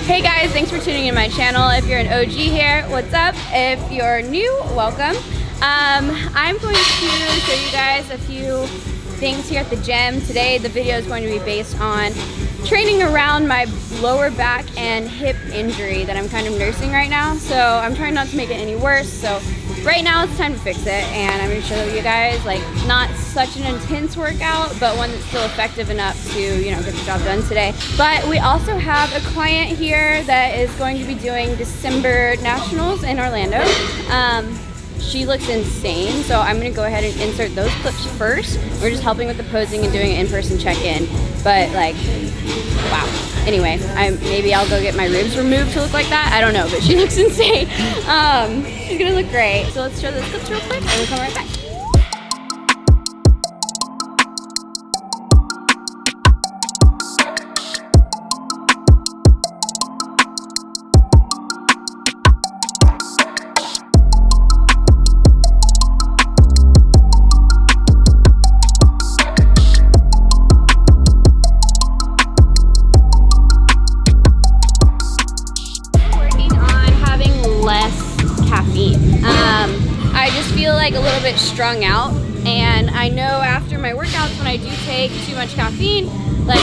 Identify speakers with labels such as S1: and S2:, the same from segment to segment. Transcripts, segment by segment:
S1: Hey guys, thanks for tuning in my channel. If you're an OG here, what's up? If you're new, welcome. I'm going to show you guys a few things here at the gym. Today the video is going to be based on training around my lower back and hip injury that I'm kind of nursing right now. So I'm trying not to make it any worse. So right now it's time to fix it, and I'm going to show you guys like not such an intense workout, but one that's still effective enough to, you know, get the job done today. But we also have a client here that is going to be doing December Nationals in Orlando. She looks insane, so I'm gonna go ahead and insert those clips first. We're just helping with the posing and doing an in-person check-in, but like, wow. Anyway, maybe I'll go get my ribs removed to look like that. I don't know, but she looks insane. She's gonna look great. So let's show those clips real quick, and we'll come right back. I just feel like a little bit strung out, and I know after my workouts when I do take too much caffeine, like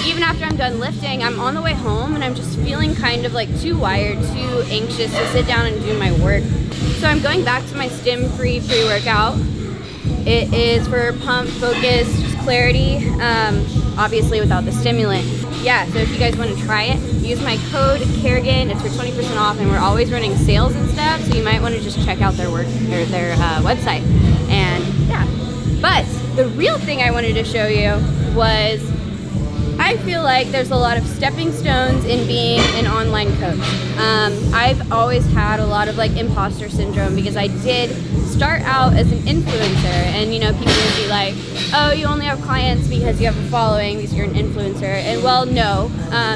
S1: even after I'm done lifting, I'm on the way home and I'm just feeling kind of like too wired, too anxious to sit down and do my work. So I'm going back to my stim-free pre-workout. It is for pump, focus, just clarity, obviously without the stimulant. Yeah, so if you guys want to try it, use my code Kerigan. It's for 20% off, and we're always running sales and stuff, so you might want to just check out their website. And yeah, but the real thing I wanted to show you was I feel like there's a lot of stepping stones in being an online coach. I've always had a lot of like imposter syndrome because I did start out as an influencer, and you know, people would be like, oh, you only have clients because you have a following because you're an influencer. And well, no,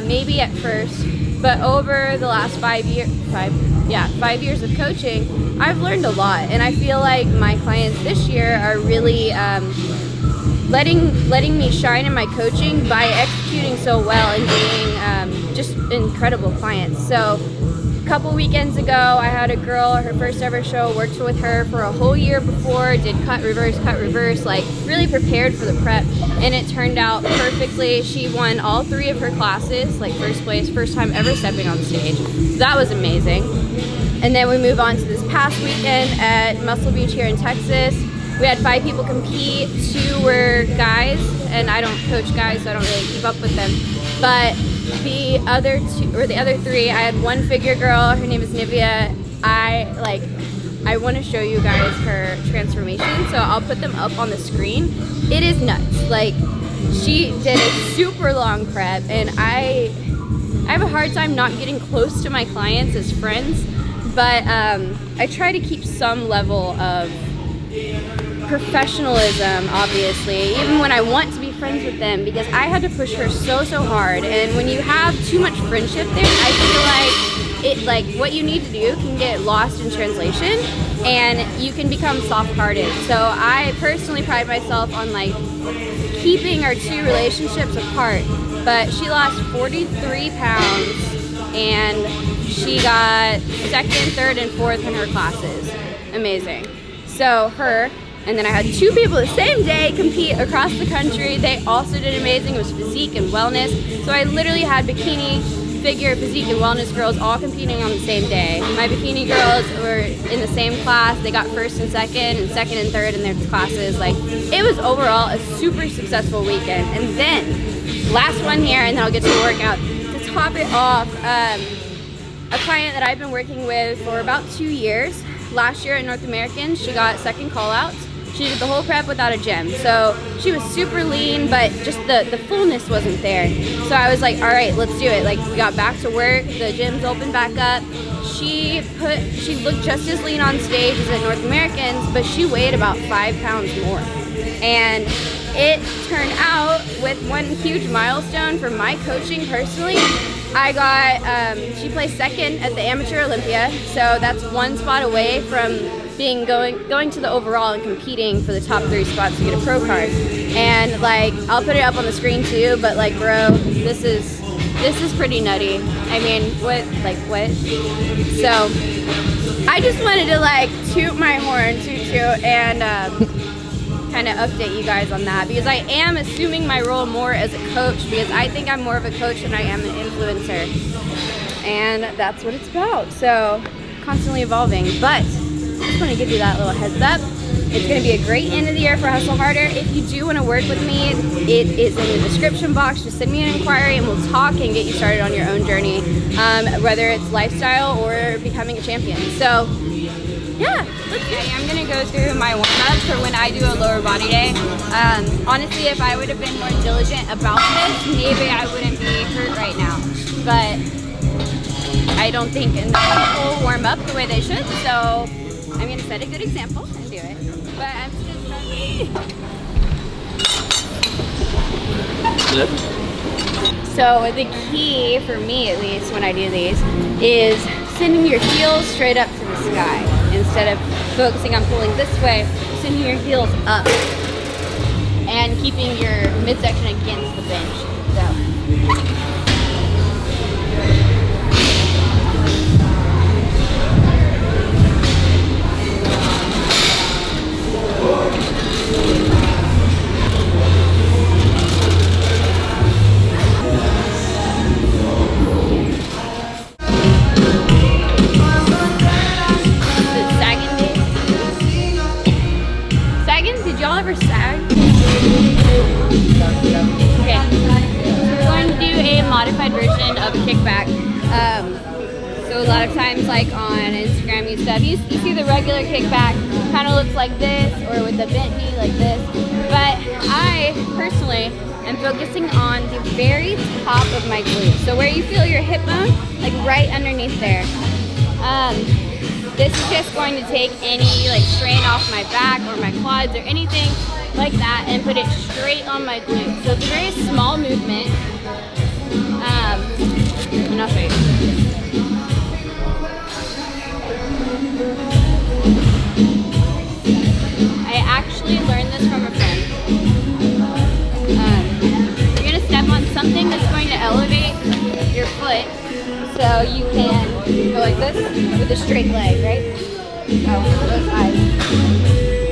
S1: maybe at first, but over the last 5 years of coaching, I've learned a lot, and I feel like my clients this year are really letting me shine in my coaching by executing so well and being just incredible clients. So a couple weekends ago, I had a girl, her first ever show, worked with her for a whole year before, did cut, reverse, like really prepared for the prep, and it turned out perfectly. She won all 3 of her classes, like first place, first time ever stepping on stage. So that was amazing. And then we move on to this past weekend at Muscle Beach here in Texas. We had 5 people compete, 2 were guys, and I don't coach guys, so I don't really keep up with them. But the other 3, I had one figure girl, her name is Nivea. I want to show you guys her transformation, so I'll put them up on the screen. It is nuts. Like, she did a super long prep, and I have a hard time not getting close to my clients as friends, but I try to keep some level of professionalism, obviously, even when I want to be friends with them, because I had to push her so hard. And when you have too much friendship there, I feel like what you need to do can get lost in translation, and you can become soft-hearted. So I personally pride myself on like keeping our 2 relationships apart. But she lost 43 pounds, and she got 2nd, 3rd, and 4th in her classes. Amazing. So her, and then I had 2 people the same day compete across the country. They also did amazing. It was physique and wellness. So I literally had bikini, figure, physique, and wellness girls all competing on the same day. My bikini girls were in the same class. They got 1st and 2nd, and 2nd and 3rd in their classes. Like, it was overall a super successful weekend. And then, last one here, and then I'll get to the workout. To top it off, a client that I've been working with for about 2 years. Last year at North American, she got 2nd call-outs. She did the whole prep without a gym. So she was super lean, but just the fullness wasn't there. So I was like, all right, let's do it. Like, we got back to work, the gym's opened back up. She looked just as lean on stage as at North Americans, but she weighed about 5 pounds more. And it turned out, with one huge milestone for my coaching personally, I got, she placed 2nd at the Amateur Olympia, so that's 1 spot away from going to the overall and competing for the top 3 spots to get a pro card. And like, I'll put it up on the screen too, but like, bro, this is pretty nutty. I mean, what? So I just wanted to like toot my horn, and kind of update you guys on that, because I am assuming my role more as a coach, because I think I'm more of a coach than I am an influencer, and that's what it's about. So constantly evolving, but I just want to give you that little heads up. It's going to be a great end of the year for Hustle Harder. If you do want to work with me, it is in the description box. Just send me an inquiry and we'll talk and get you started on your own journey, whether it's lifestyle or becoming a champion. So yeah, I'm going to go through my warm-up for when I do a lower body day. Honestly, if I would have been more diligent about this, maybe I wouldn't be hurt right now. But I don't think enough people warm up the way they should, so I'm going to set a good example and do it. But I'm just going to start. So the key, for me at least, when I do these, is sending your heels straight up to the sky. Instead of focusing on pulling this way, sending your heels up and keeping your midsection against the bench. So. Did y'all ever sag? Okay, we're going to do a modified version of a kickback. So a lot of times, like on Instagram and stuff, you see the regular kickback kind of looks like this, or with the bent knee like this. But I personally am focusing on the very top of my glute. So where you feel your hip bone, like right underneath there. This is just going to take any like strain off my back or my quads or anything like that and put it straight on my glute. So it's a very small movement. And I'll show you. I actually learned this from a friend. You're going to step on something that's going to elevate your foot. So you can go like this with a straight leg, right? Oh, both sides.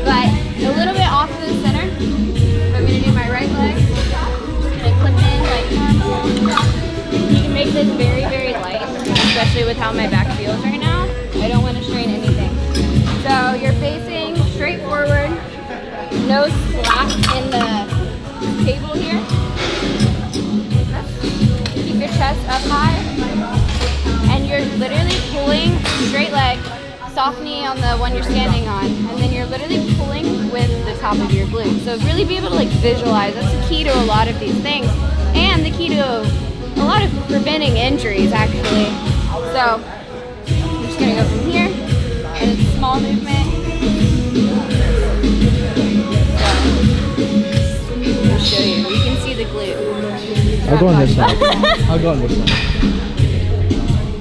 S1: But a little bit off to the center. I'm going to do my right leg. Just going to clip in like normal. You can make this very, very light, especially with how my back feels right now. I don't want to strain anything. So you're facing straight forward, no slack in the table here. Keep your chest up high. And you're literally pulling straight leg, soft knee on the one you're standing on, and then you're literally pulling with the top of your glute. So really be able to like visualize. That's the key to a lot of these things, and the key to a lot of preventing injuries actually. So I'm just gonna go from here, and it's a small movement. So I'll show you. You can see the glute.
S2: I'll go on this side. I'll go on this side.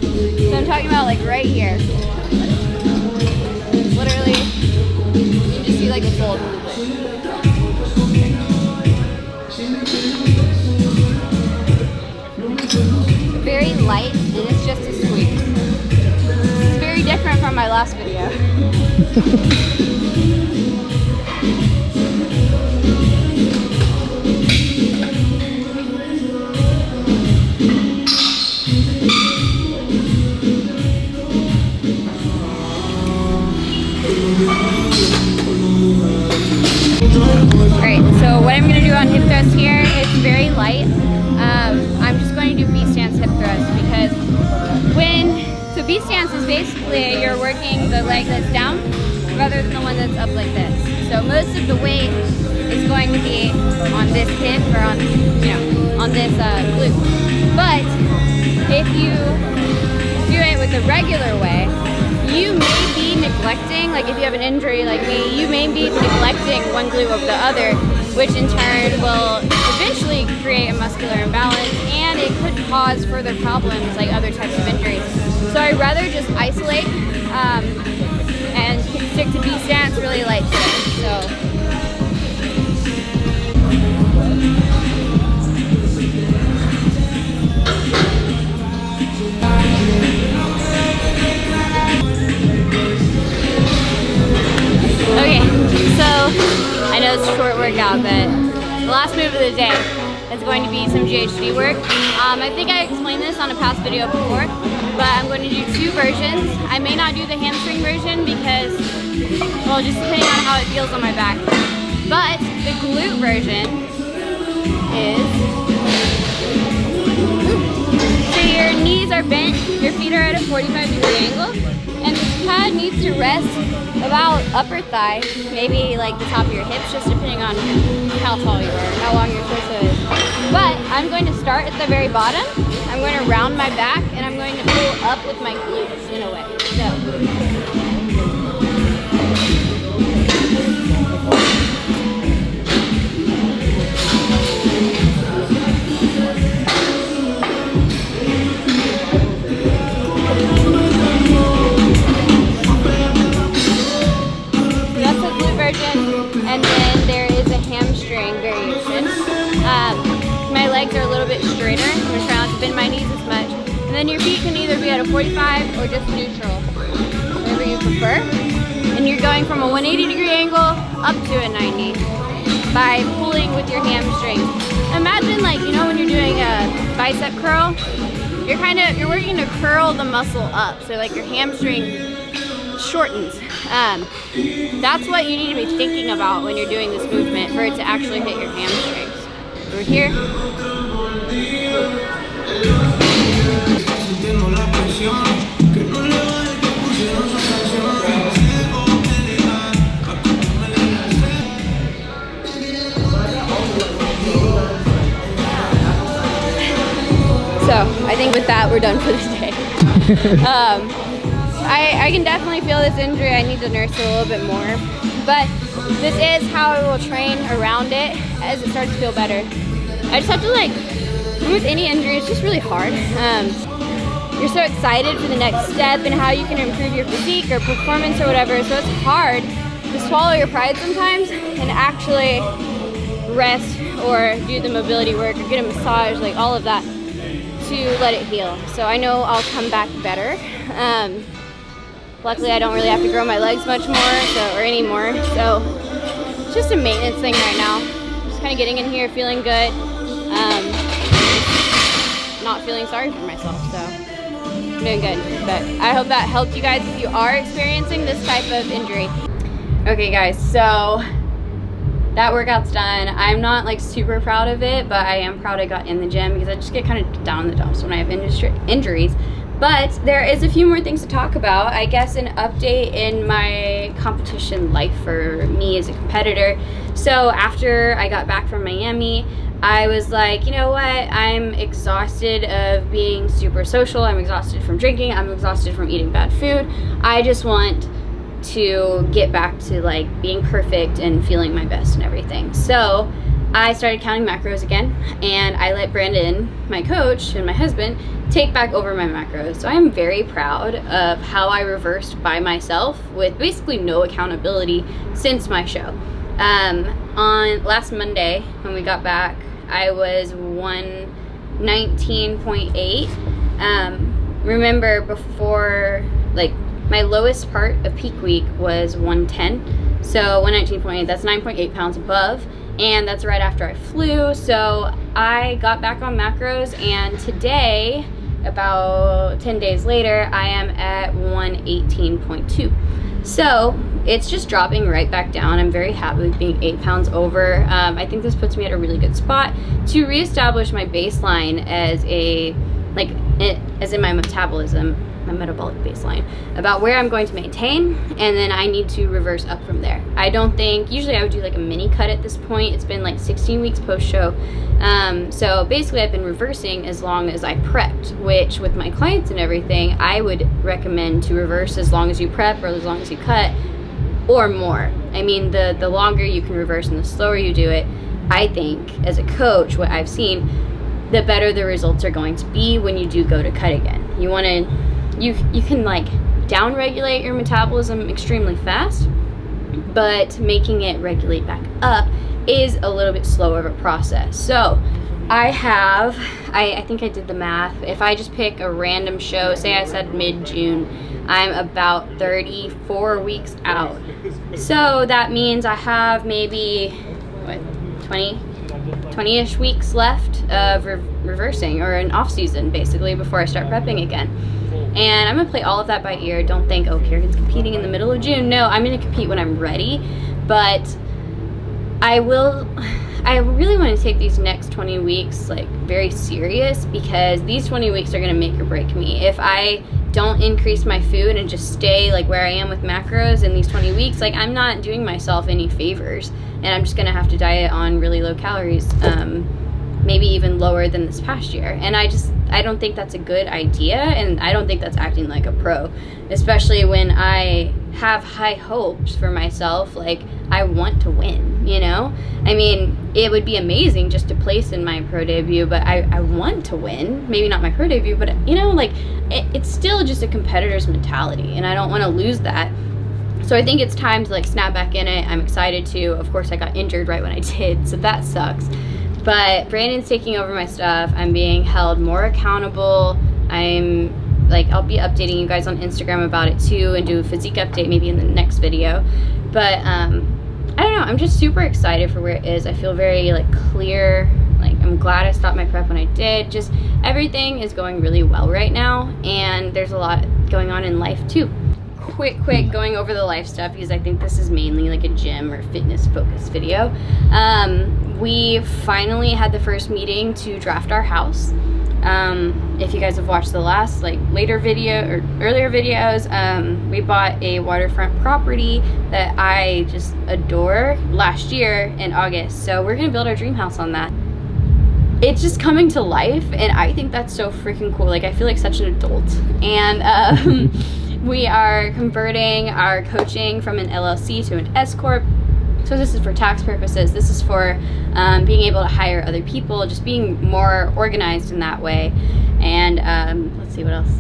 S1: So I'm talking about like right here. It's literally, you can just see like the fold movement. Very light, and it's just a squeak. It's very different from my last video. Alright, so what I'm going to do on hip thrust here is very light. I'm just going to do B-stance hip thrust because so B-stance is basically you're working the leg that's down rather than the one that's up like this. So most of the weight is going to be on this hip or on this glute. But if you do it with the regular way, you may be neglecting, like if you have an injury like me, you may be neglecting one glute over the other, which in turn will eventually create a muscular imbalance, and it could cause further problems like other types of injuries. So I'd rather just isolate and stick to B stance, really light stance. So. Okay, so I know it's a short workout, but the last move of the day is going to be some GHD work. I think I explained this on a past video before, but I'm going to do 2 versions. I may not do the hamstring version because, well, just depending on how it feels on my back. But the glute version is, so your knees are bent, your feet are at a 45-degree angle, and this pad needs to rest about upper thigh, maybe like the top of your hips, just depending on how tall you are, how long your torso is. But I'm going to start at the very bottom. I'm going to round my back, and I'm going to pull up with my glutes in a way. And then there is a hamstring variation. My legs are a little bit straighter. I'm going to try not to bend my knees as much. And then your feet can either be at a 45 or just neutral, whatever you prefer. And you're going from a 180-degree angle up to a 90 by pulling with your hamstrings. Imagine, like, you know, when you're doing a bicep curl, you're working to curl the muscle up. So like your hamstring shortens. That's what you need to be thinking about when you're doing this movement for it to actually hit your hamstrings. Over here. So I think with that we're done for the day. I can definitely feel this injury. I need to nurse it a little bit more. But this is how I will train around it as it starts to feel better. I just have to, like, with any injury, it's just really hard. You're so excited for the next step and how you can improve your physique or performance or whatever, so it's hard to swallow your pride sometimes and actually rest or do the mobility work or get a massage, like all of that, to let it heal. So I know I'll come back better. Luckily, I don't really have to grow my legs much more, or anymore. So it's just a maintenance thing right now. Just kind of getting in here, feeling good, not feeling sorry for myself. So I'm doing good. But I hope that helped you guys if you are experiencing this type of injury. Okay, guys. So that workout's done. I'm not like super proud of it, but I am proud I got in the gym because I just get kind of down in the dumps when I have injuries. But there is a few more things to talk about. I guess an update in my competition life for me as a competitor. So after I got back from Miami, I was like, you know what? I'm exhausted of being super social. I'm exhausted from drinking. I'm exhausted from eating bad food. I just want to get back to like being perfect and feeling my best and everything. So I started counting macros again, and I let Brandon, my coach, and my husband take back over my macros. So I am very proud of how I reversed by myself with basically no accountability since my show. On last Monday when we got back, I was 119.8. Remember before, like, my lowest part of peak week was 110. So 119.8, that's 9.8 pounds above. And that's right after I flew. So I got back on macros, and today, about 10 days later, I am at 118.2. So it's just dropping right back down. I'm very happy with being 8 pounds over. I think this puts me at a really good spot to reestablish my baseline as as in my metabolism, my metabolic baseline, about where I'm going to maintain, and then I need to reverse up from there. I don't think, usually I would do like a mini cut at this point. It's been like 16 weeks post-show. So basically I've been reversing as long as I prepped, which with my clients and everything, I would recommend to reverse as long as you prep or as long as you cut, or more. I mean, the longer you can reverse and the slower you do it, I think, as a coach, what I've seen, the better the results are going to be when you do go to cut again. You want to, you can like down-regulate your metabolism extremely fast, but making it regulate back up is a little bit slower of a process. So I think I did the math. If I just pick a random show, say I said mid-June, I'm about 34 weeks out. So that means I have maybe, what, 20-ish weeks left of reversing, or an off-season basically, before I start prepping again. And I'm gonna play all of that by ear. Don't think, oh, Kerigan's competing in the middle of June. No, I'm gonna compete when I'm ready, but I really want to take these next 20 weeks like very serious, because these 20 weeks are going to make or break me. If I don't increase my food and just stay like where I am with macros in these 20 weeks, like I'm not doing myself any favors, and I'm just going to have to diet on really low calories, maybe even lower than this past year. And I don't think that's a good idea, and I don't think that's acting like a pro, especially when I have high hopes for myself. Like, I want to win, you know? I mean, it would be amazing just to place in my pro debut, but I want to win. Maybe not my pro debut, but you know, like, it's still just a competitor's mentality, and I don't want to lose that. So I think it's time to like snap back in it. I'm excited to. Of course, I got injured right when I did, so that sucks. But Brandon's taking over my stuff. I'm being held more accountable. I'll be updating you guys on Instagram about it too, and do a physique update maybe in the next video. But I don't know, I'm just super excited for where it is. I feel very like clear. Like, I'm glad I stopped my prep when I did. Just everything is going really well right now, and there's a lot going on in life too. Quick going over the life stuff, because I think this is mainly like a gym or fitness focused video. We finally had the first meeting to draft our house. If you guys have watched the last earlier videos, we bought a waterfront property that I just adore last year in August. So we're gonna build our dream house on that. It's just coming to life, and I think that's so freaking cool. Like, I feel like such an adult. And we are converting our coaching from an LLC to an S Corp. So this is for tax purposes. This is for being able to hire other people, just being more organized in that way. And let's see what else.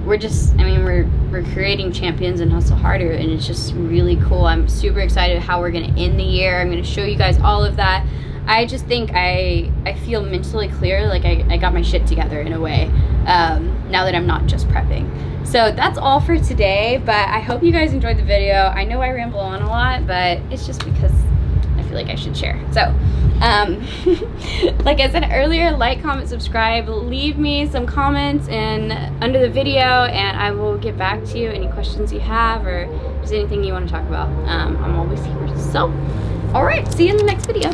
S1: We're creating champions and hustle harder, and it's just really cool. I'm super excited how we're gonna end the year. I'm gonna show you guys all of that. I just think I feel mentally clear, like I got my shit together in a way, now that I'm not just prepping. So that's all for today, but I hope you guys enjoyed the video. I know I ramble on a lot, but it's just because I feel like I should share. So, like I said earlier, like, comment, subscribe, leave me some comments under the video, and I will get back to you. Any questions you have, or just anything you want to talk about, I'm always here. So, all right, see you in the next video.